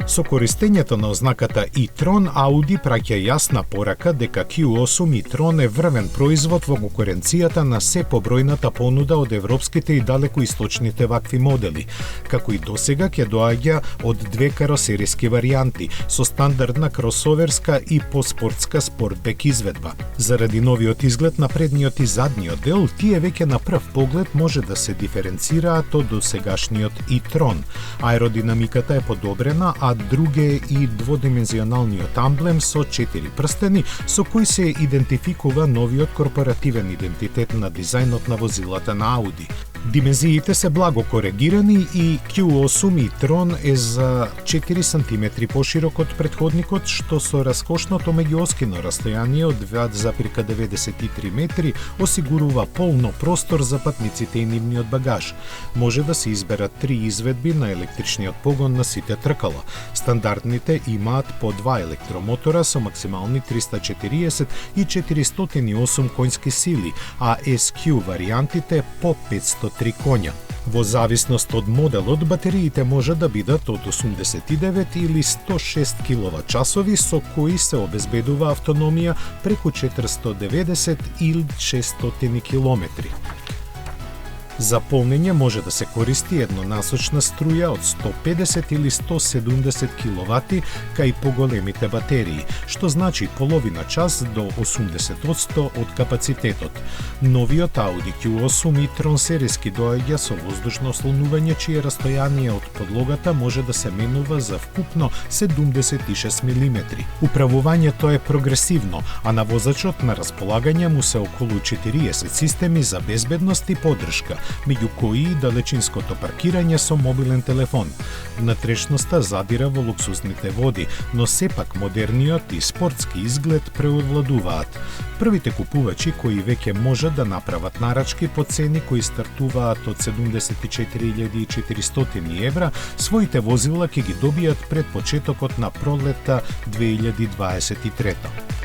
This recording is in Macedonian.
Со користењето на ознаката e-tron, Audi праќа јасна порака дека Q8 e-tron е врвен производ во конкуренцијата на се побројната понуда од европските и далекоисточните вакви модели, како и досега ќе доаѓа од две каросериски варијанти, со стандардна кросоверска и поспортска спортбек изведба. Заради новиот изглед на предниот и задниот дел, тие веќе на прв поглед може да се диференцираат од досегашниот e-tron. Аеродинамиката е подобрена, а друге и дводимензионалниот амблем со 4 прстени, со кој се идентификува новиот корпоративен идентитет на дизајнот на возилата на Audi. Димензиите се благо коригирани и Q8 e-tron е за 4 см поширок од претходникот, што со раскошното меѓуоскино растојание од 2,93 метри осигурува полно простор за патниците и нивниот багаж. Може да се изберат 3 изведби на електричниот погон на сите тркала. Стандардните имаат по 2 електромотора со максимални 340 и 408 конски сили, а SQ варијантите по 503 коња. Во зависност од моделот, батериите може да бидат од 89 или 106 киловат-часови, со кои се обезбедува автономија преку 490 или 600 километри. За полнење може да се користи еднонасочна струја од 150 или 170 киловати кај поголемите батерии, што значи половина час до 80% од капацитетот. Новиот Audi Q8 e-tron сериски доаѓа со воздушно ослонување, чие растојание од подлогата може да се менува за вкупно 76 мм. Управувањето е прогресивно, а на возачот на располагање му се околу 40 системи за безбедност и поддршка, меѓу кои и далечинското паркирање со мобилен телефон. Внатрешноста задира во луксузните води, но сепак модерниот и спортски изглед преовладуваат. Првите купувачи кои веќе можат да направат нарачки по цени кои стартуваат од 74.400 евра, своите возила ќе ги добијат пред почетокот на пролетта 2023.